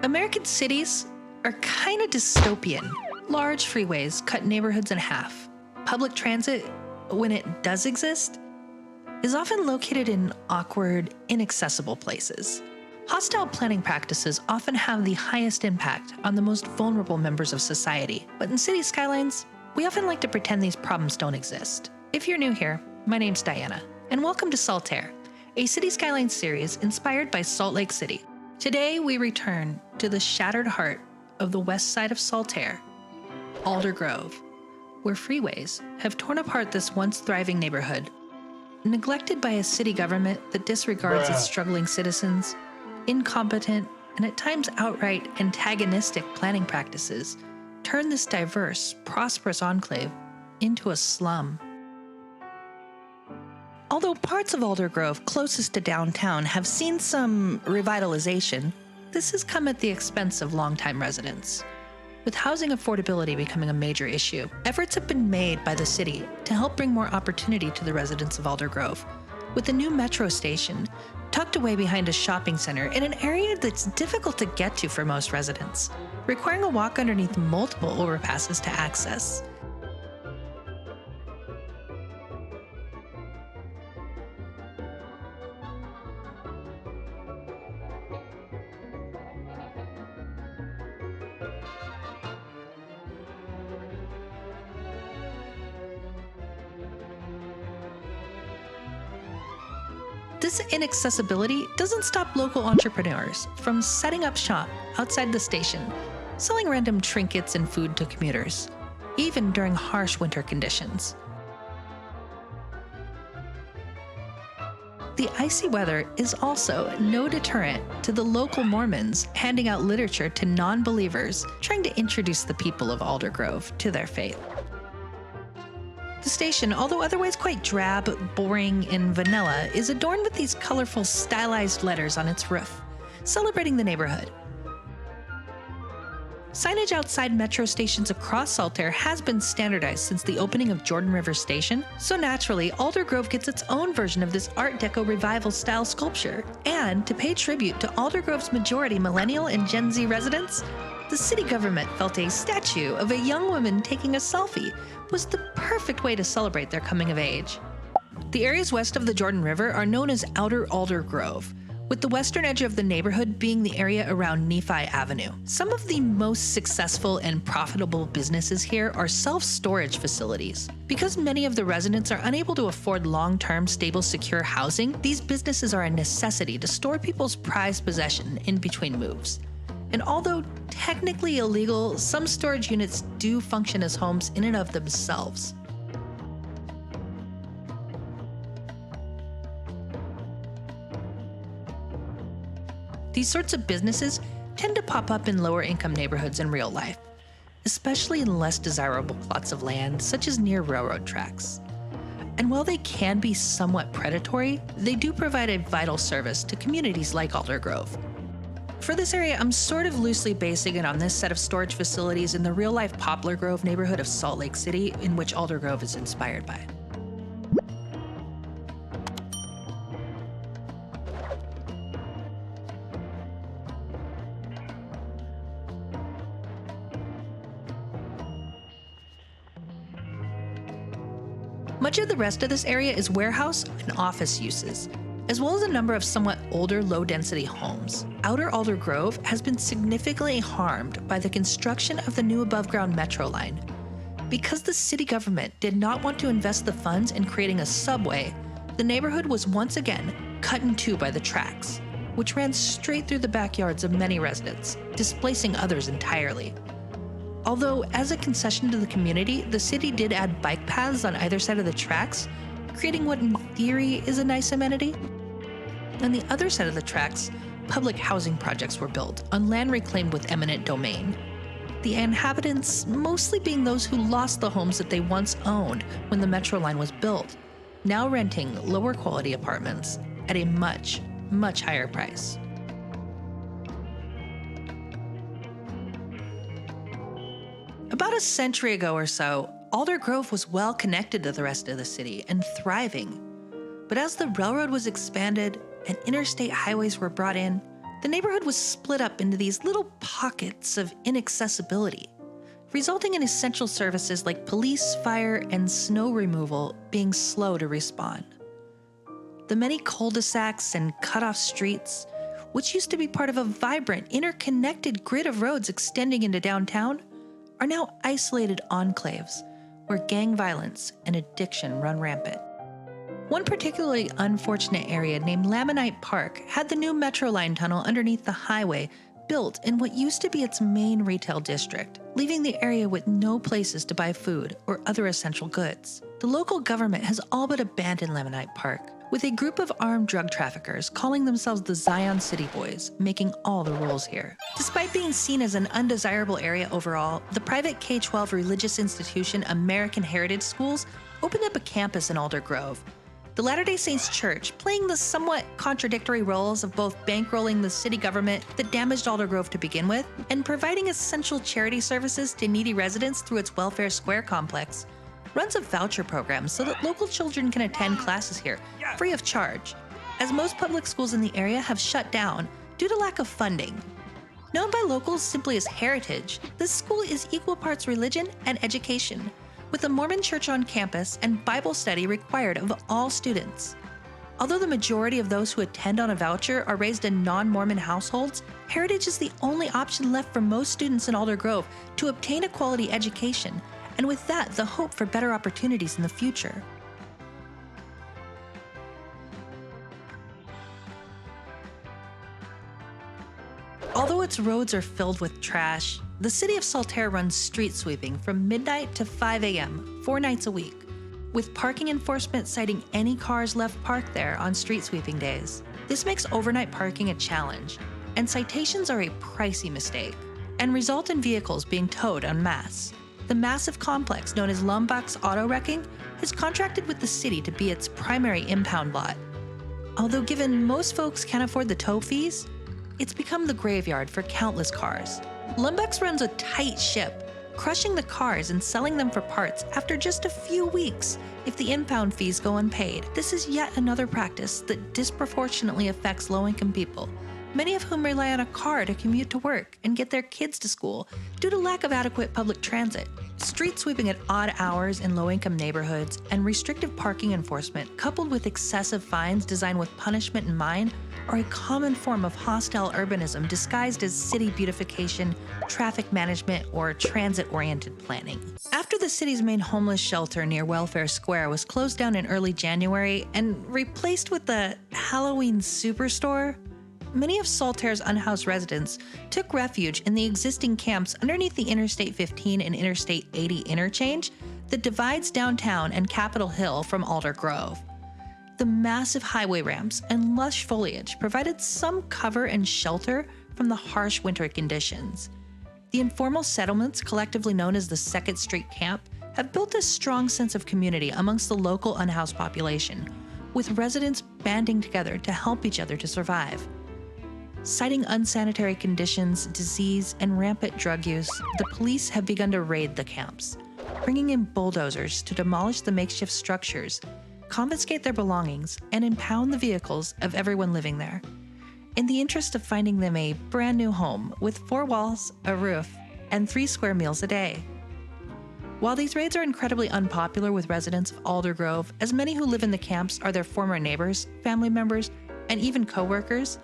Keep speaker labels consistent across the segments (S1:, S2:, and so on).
S1: American cities are kind of dystopian. Large freeways cut neighborhoods in half. Public transit, when it does exist, is often located in awkward, inaccessible places. Hostile planning practices often have the highest impact on the most vulnerable members of society. But in city skylines, we often like to pretend these problems don't exist. If you're new here, my name's Diana, and welcome to Saltaire, a City Skylines series inspired by Salt Lake City. Today, we return to the shattered heart of the west side of Saltaire, Aldergrove, where freeways have torn apart this once thriving neighborhood. Neglected by a city government that disregards its struggling citizens, incompetent, and at times outright antagonistic planning practices turn this diverse, prosperous enclave into a slum. Although parts of Aldergrove closest to downtown have seen some revitalization, this has come at the expense of longtime residents. With housing affordability becoming a major issue, efforts have been made by the city to help bring more opportunity to the residents of Aldergrove, with the new metro station tucked away behind a shopping center in an area that's difficult to get to for most residents, requiring a walk underneath multiple overpasses to access. This inaccessibility doesn't stop local entrepreneurs from setting up shop outside the station, selling random trinkets and food to commuters, even during harsh winter conditions. The icy weather is also no deterrent to the local Mormons handing out literature to non-believers trying to introduce the people of Aldergrove to their faith. The station, although otherwise quite drab, boring, and vanilla, is adorned with these colorful, stylized letters on its roof, celebrating the neighborhood. Signage outside metro stations across Saltaire has been standardized since the opening of Jordan River Station, so naturally, Aldergrove gets its own version of this Art Deco revival-style sculpture. And to pay tribute to Aldergrove's majority millennial and Gen Z residents, the city government felt a statue of a young woman taking a selfie was the perfect way to celebrate their coming of age. The areas west of the Jordan River are known as Outer Aldergrove, with the western edge of the neighborhood being the area around Nephi Avenue. Some of the most successful and profitable businesses here are self-storage facilities. Because many of the residents are unable to afford long-term, stable, secure housing, these businesses are a necessity to store people's prized possession in between moves. And although technically illegal, some storage units do function as homes in and of themselves. These sorts of businesses tend to pop up in lower income neighborhoods in real life, especially in less desirable plots of land, such as near railroad tracks. And while they can be somewhat predatory, they do provide a vital service to communities like Aldergrove. For this area, I'm sort of loosely basing it on this set of storage facilities in the real-life Poplar Grove neighborhood of Salt Lake City, in which Aldergrove is inspired by. Much of the rest of this area is warehouse and office uses, as well as a number of somewhat older, low-density homes. Outer Aldergrove has been significantly harmed by the construction of the new above-ground metro line. Because the city government did not want to invest the funds in creating a subway, the neighborhood was once again cut in two by the tracks, which ran straight through the backyards of many residents, displacing others entirely. Although, as a concession to the community, the city did add bike paths on either side of the tracks, creating what in theory is a nice amenity. On the other side of the tracks, public housing projects were built on land reclaimed with eminent domain. The inhabitants mostly being those who lost the homes that they once owned when the metro line was built, now renting lower quality apartments at a much, much higher price. About a century ago or so, Aldergrove was well connected to the rest of the city and thriving. But as the railroad was expanded and interstate highways were brought in, The neighborhood was split up into these little pockets of inaccessibility, resulting in essential services like police, fire, and snow removal being slow to respond. The many cul-de-sacs and cut-off streets, which used to be part of a vibrant, interconnected grid of roads extending into downtown, are now isolated enclaves where gang violence and addiction run rampant. One particularly unfortunate area named Lamonite Park had the new Metro Line tunnel underneath the highway built in what used to be its main retail district, leaving the area with no places to buy food or other essential goods. The local government has all but abandoned Lamonite Park, with a group of armed drug traffickers calling themselves the Zion City Boys, making all the rules here. Despite being seen as an undesirable area overall, the private K-12 religious institution American Heritage Schools opened up a campus in Aldergrove. The Latter-day Saints Church, playing the somewhat contradictory roles of both bankrolling the city government that damaged Aldergrove to begin with and providing essential charity services to needy residents through its Welfare Square complex, runs a voucher program so that local children can attend classes here free of charge, as most public schools in the area have shut down due to lack of funding. Known by locals simply as Heritage, this school is equal parts religion and education, with a Mormon church on campus and Bible study required of all students. Although the majority of those who attend on a voucher are raised in non-Mormon households, Heritage is the only option left for most students in Aldergrove to obtain a quality education, and with that, the hope for better opportunities in the future. Although its roads are filled with trash, the city of Saltaire runs street sweeping from midnight to 5 a.m. 4 nights a week, with parking enforcement citing any cars left parked there on street sweeping days. This makes overnight parking a challenge, and citations are a pricey mistake, and result in vehicles being towed en masse. The massive complex known as Lumbach's Auto Wrecking has contracted with the city to be its primary impound lot. Although given most folks can't afford the tow fees, it's become the graveyard for countless cars. Lumbach's runs a tight ship, crushing the cars and selling them for parts after just a few weeks if the impound fees go unpaid. This is yet another practice that disproportionately affects low-income people, many of whom rely on a car to commute to work and get their kids to school due to lack of adequate public transit. Street sweeping at odd hours in low-income neighborhoods and restrictive parking enforcement, coupled with excessive fines designed with punishment in mind, are a common form of hostile urbanism disguised as city beautification, traffic management, or transit-oriented planning. After the city's main homeless shelter near Welfare Square was closed down in early January and replaced with the Halloween Superstore, many of Saltaire's unhoused residents took refuge in the existing camps underneath the Interstate 15 and Interstate 80 interchange that divides downtown and Capitol Hill from Aldergrove. The massive highway ramps and lush foliage provided some cover and shelter from the harsh winter conditions. The informal settlements, collectively known as the 2nd Street Camp, have built a strong sense of community amongst the local unhoused population, with residents banding together to help each other to survive. Citing unsanitary conditions, disease, and rampant drug use, the police have begun to raid the camps, bringing in bulldozers to demolish the makeshift structures, confiscate their belongings, and impound the vehicles of everyone living there, in the interest of finding them a brand new home with 4 walls, a roof, and 3 square meals a day. While these raids are incredibly unpopular with residents of Aldergrove, as many who live in the camps are their former neighbors, family members, and even co-workers,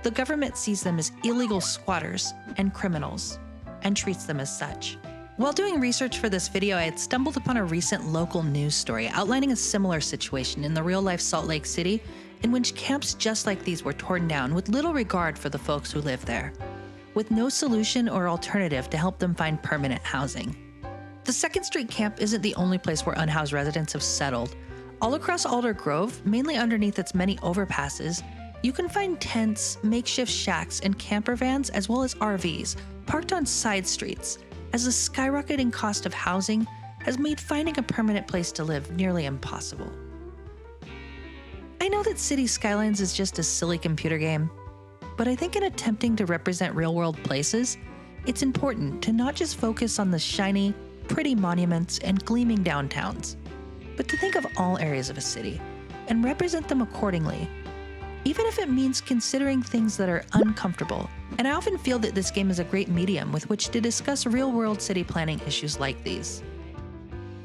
S1: the government sees them as illegal squatters and criminals, and treats them as such. While doing research for this video, I had stumbled upon a recent local news story outlining a similar situation in the real-life Salt Lake City, in which camps just like these were torn down with little regard for the folks who live there, with no solution or alternative to help them find permanent housing. The 2nd Street Camp isn't the only place where unhoused residents have settled. All across Aldergrove, mainly underneath its many overpasses, you can find tents, makeshift shacks, and camper vans, as well as RVs, parked on side streets, as the skyrocketing cost of housing has made finding a permanent place to live nearly impossible. I know that Cities Skylines is just a silly computer game, but I think in attempting to represent real-world places, it's important to not just focus on the shiny, pretty monuments and gleaming downtowns, but to think of all areas of a city and represent them accordingly, even if it means considering things that are uncomfortable. And I often feel that this game is a great medium with which to discuss real-world city planning issues like these.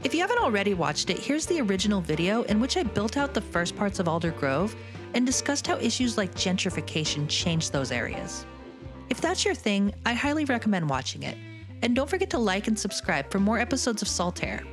S1: If you haven't already watched it, here's the original video in which I built out the first parts of Aldergrove and discussed how issues like gentrification changed those areas. If that's your thing, I highly recommend watching it. And don't forget to like and subscribe for more episodes of Saltaire.